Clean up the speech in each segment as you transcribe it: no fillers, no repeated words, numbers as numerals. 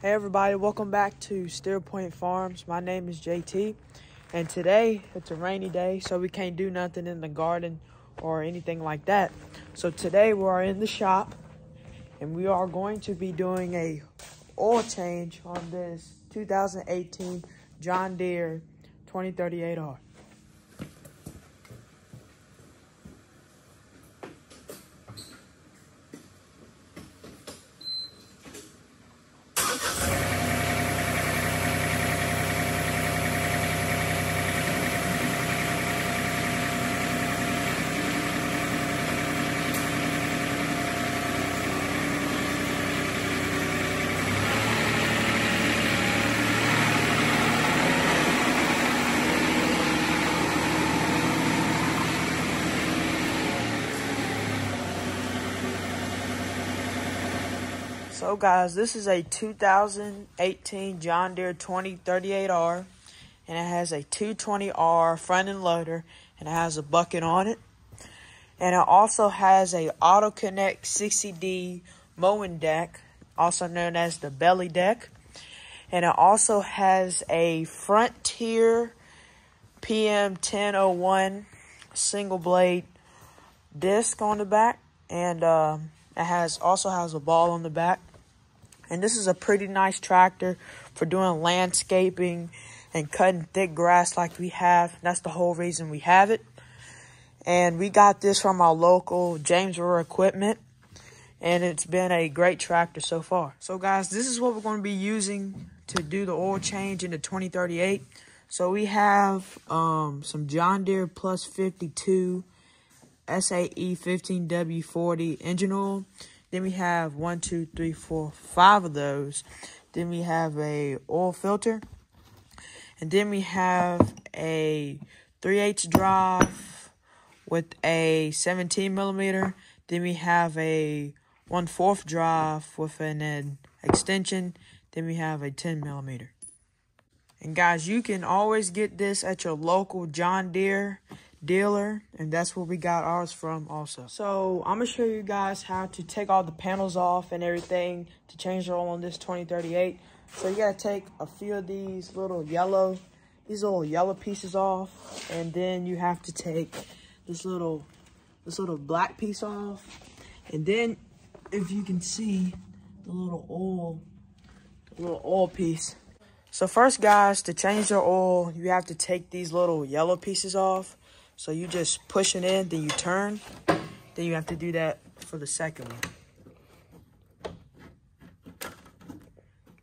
Hey everybody, welcome back to Steer Point Farms. My name is JT, and today it's a rainy day, so we can't do nothing in the garden or anything like that. So today we are in the shop, and we are going to be doing a oil change on this 2018 John Deere 2038R. So guys, this is a 2018 John Deere 2038R, and it has a 220R front end loader, and it has a bucket on it. And it also has a Auto Connect 60D mowing deck, also known as the belly deck. And it also has a Frontier PM 1001 single blade disc on the back, and it also has a ball on the back. And this is a pretty nice tractor for doing landscaping and cutting thick grass like we have. That's the whole reason we have it. And we got this from our local James Brewer Equipment, and it's been a great tractor so far. So guys, this is what we're going to be using to do the oil change in the 2038. So we have some John Deere Plus 52 SAE 15W40 engine oil. Then we have 5 of those. Then we have a oil filter. And then we have a 3/8 drive with a 17mm. Then we have a 1/4 drive with an extension. Then we have a 10mm. And guys, you can always get this at your local John Deere dealer, and that's where we got ours from also. So I'm gonna show you guys how to take all the panels off and everything to change the oil on this 2038. So you gotta take a few of these little yellow pieces off, and then you have to take this little black piece off, and then if you can see the little oil piece. So first guys, to change your oil, you have to take these little yellow pieces off. So you just push it in, then you turn. Then you have to do that for the second one.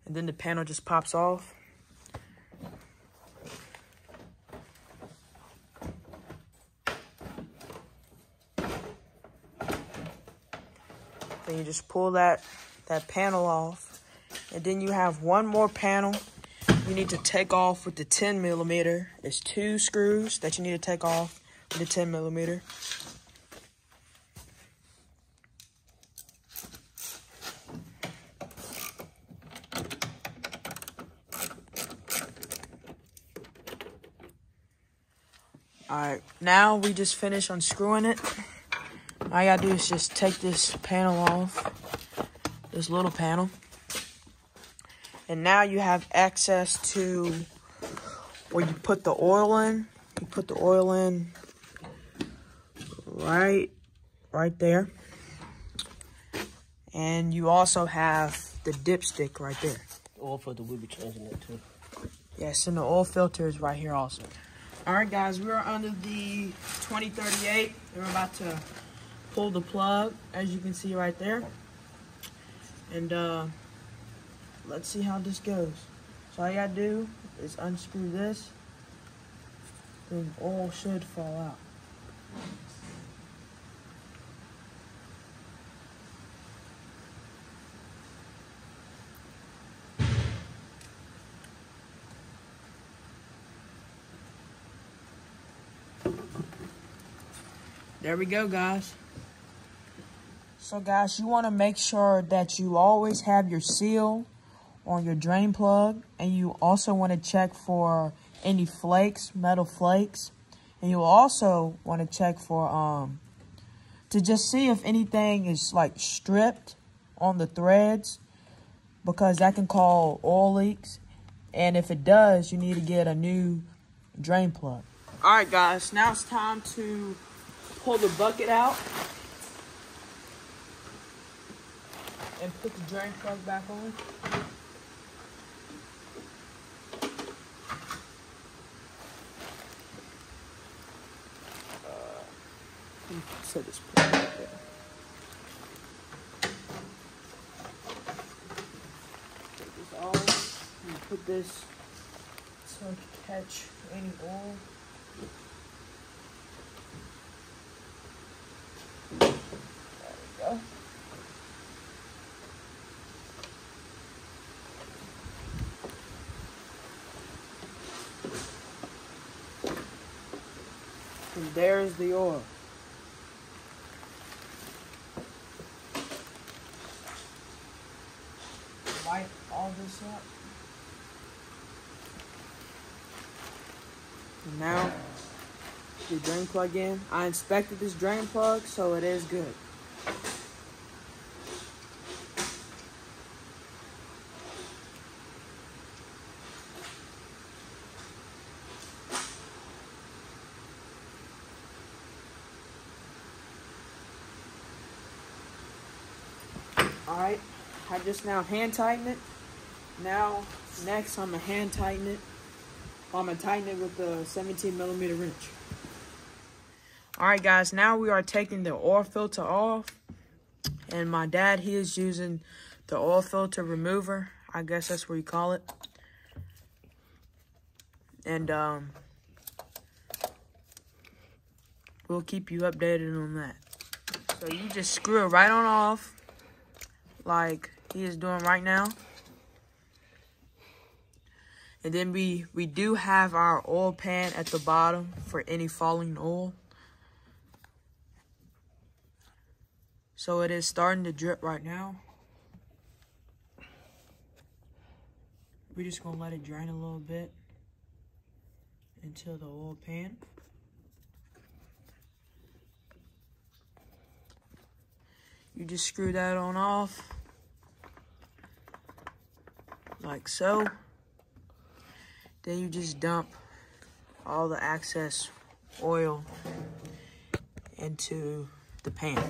And then the panel just pops off. Then you just pull that panel off. And then you have one more panel you need to take off with the 10mm. There's 2 screws that you need to take off with the 10mm. Alright, now we just finished unscrewing it. All you gotta do is just take this panel off, this little panel. And now you have access to where you put the oil in. You put the oil in right there. And you also have the dipstick right there. The oil filter, we'll be changing that too. Yes, and the oil filter is right here also. All right, guys, we're under the 2038. And we're about to pull the plug, as you can see right there. And let's see how this goes. So all you gotta do is unscrew this, and oil should fall out. There we go, guys. So guys, you want to make sure that you always have your seal on your drain plug, and you also want to check for any flakes, metal flakes, and you also want to check for to just see if anything is like stripped on the threads because that can cause oil leaks. And if it does, you need to get a new drain plug. All right, guys, now it's time to pull the bucket out and put the drain plug back on. Set this plug right there. Take this off and put this so it can catch any oil. There we go. And there's the oil. Light all this up. And now the drain plug in. I inspected this drain plug, so it is good. Alright, I just now hand tighten it. Now, next I'm gonna hand tighten it. I'm gonna tighten it with the 17mm wrench. Alright guys, now we are taking the oil filter off. And my dad, he is using the oil filter remover. I guess that's what you call it. And we'll keep you updated on that. So you just screw it right on off, like he is doing right now. And then we do have our oil pan at the bottom for any falling oil. So it is starting to drip right now. We're just gonna let it drain a little bit into the oil pan. You just screw that on off, like so. Then you just dump all the excess oil into the pan.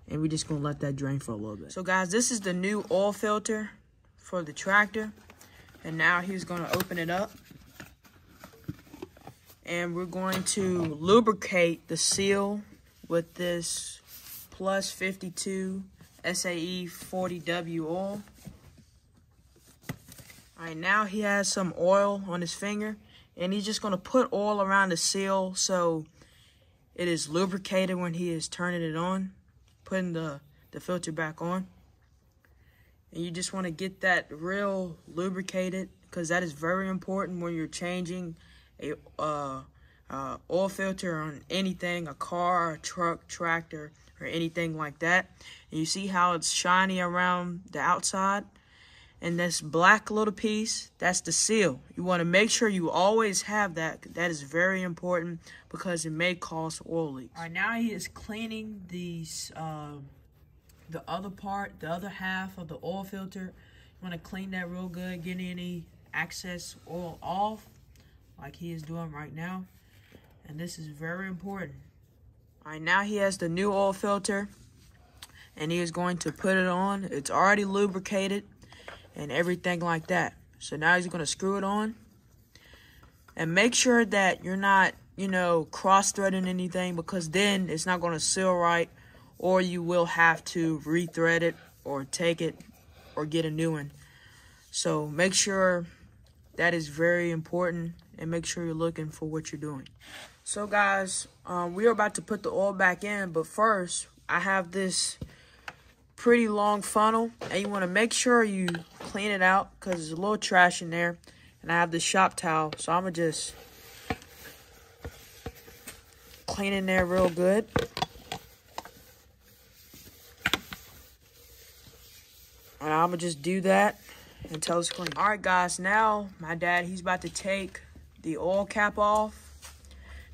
And we're just gonna let that drain for a little bit. So guys, this is the new oil filter for the tractor. And now he's gonna open it up. And we're going to lubricate the seal with this plus 52 SAE 40W oil. All right, now he has some oil on his finger, and he's just gonna put oil around the seal so it is lubricated when he is turning it on, putting the filter back on. And you just wanna get that real lubricated, because that is very important when you're changing a oil filter on anything, a car, a truck, tractor, or anything like that. And you see how it's shiny around the outside? And this black little piece, that's the seal. You want to make sure you always have that. That is very important because it may cause oil leaks. All right, now he is cleaning these, the other part, the other half of the oil filter. You want to clean that real good, get any excess oil off, like he is doing right now. And this is very important. All right, now he has the new oil filter, and he is going to put it on. It's already lubricated and everything like that. So now he's gonna screw it on. And make sure that you're not, cross-threading anything, because then it's not gonna seal right, or you will have to re-thread it or take it or get a new one. So make sure that is very important, and make sure you're looking for what you're doing. So guys, we are about to put the oil back in, but first I have this pretty long funnel, and you want to make sure you clean it out because there's a little trash in there. And I have this shop towel, so I'm gonna just clean in there real good. And I'm gonna just do that until it's clean. All right guys, now my dad, he's about to take the oil cap off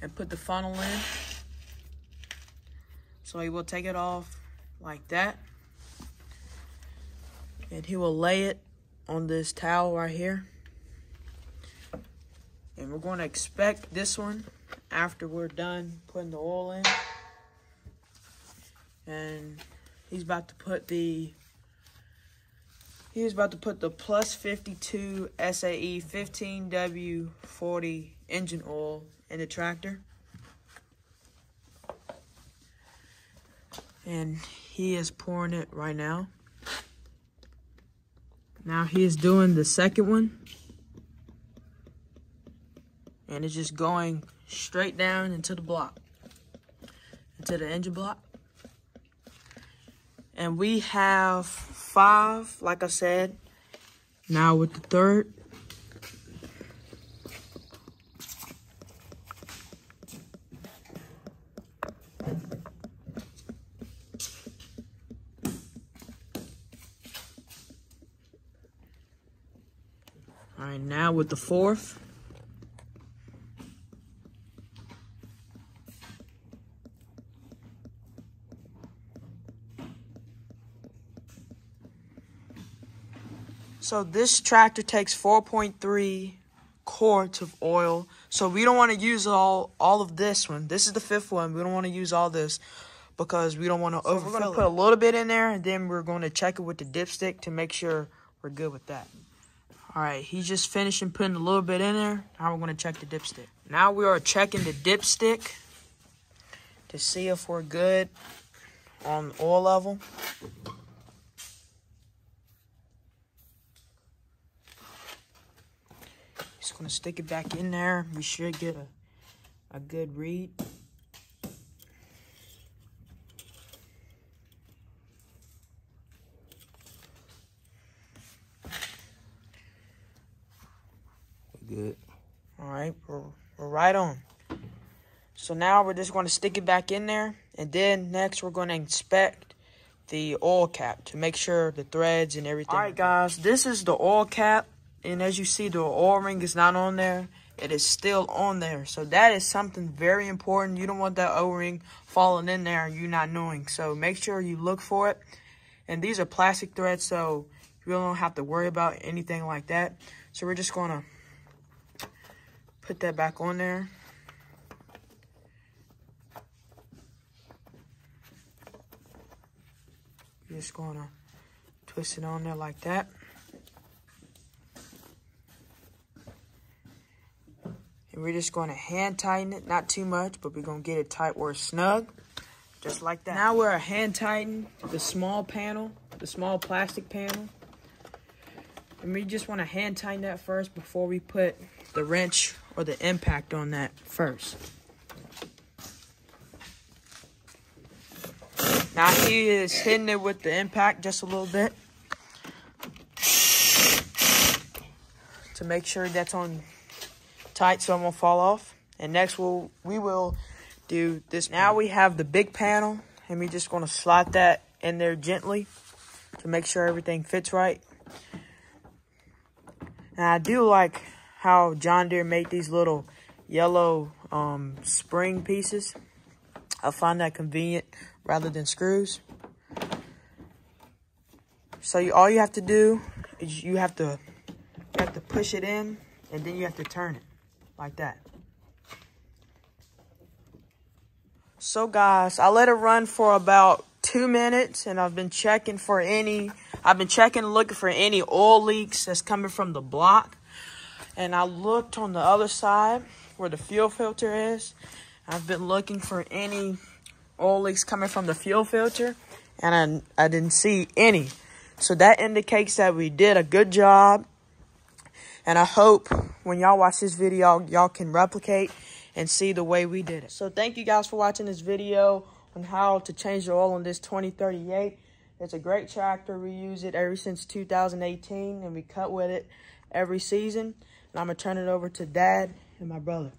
and put the funnel in. So he will take it off like that. And he will lay it on this towel right here. And we're going to inspect this one after we're done putting the oil in. And he's about to put the plus 52 SAE 15W40 engine oil in the tractor. And he is pouring it right now. Now he is doing the second one. And it's just going straight down into the block, into the engine block. And we have 5, like I said. Now with the third. All right, now with the fourth. So this tractor takes 4.3 quarts of oil. So we don't want to use all of this one. This is the 5th one. We don't want to use all this because we don't want to overfill. We're going to put a little bit in there, and then we're going to check it with the dipstick to make sure we're good with that. All right, he's just finishing putting a little bit in there. Now we're going to check the dipstick. Now we are checking the dipstick to see if we're good on oil level. Just going to stick it back in there. We should get a good read. Good. All right, we're right on. So now we're just going to stick it back in there. And then next we're going to inspect the oil cap to make sure the threads and everything. All right, guys, this is the oil cap. And as you see, the oil ring is not on there. It is still on there. So that is something very important. You don't want that O-ring falling in there and you not knowing. So make sure you look for it. And these are plastic threads, so you really don't have to worry about anything like that. So we're just going to put that back on there. Just going to twist it on there like that. And we're just going to hand tighten it, not too much, but we're going to get it tight where it's snug, just like that. Now we're hand tighten the small panel, the small plastic panel. And we just want to hand tighten that first before we put the wrench or the impact on that first. Now he is hitting it with the impact just a little bit to make sure that's on tight so it won't fall off. And next we will do this. Now we have the big panel, and we're just going to slide that in there gently to make sure everything fits right. And I do like how John Deere made these little yellow spring pieces. I find that convenient rather than screws. So all you have to do is you have to push it in, and then you have to turn it like that. So guys, I let it run for about 2 minutes, and I've been checking and looking for any oil leaks that's coming from the block. And I looked on the other side where the fuel filter is. I've been looking for any oil leaks coming from the fuel filter, and I didn't see any. So that indicates that we did a good job. And I hope when y'all watch this video, y'all can replicate and see the way we did it. So thank you guys for watching this video on how to change the oil on this 2038. It's a great tractor. We use it ever since 2018, and we cut with it every season. And I'm going to turn it over to Dad and my brother.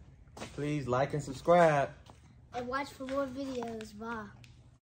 Please like and subscribe. And watch for more videos. Bye.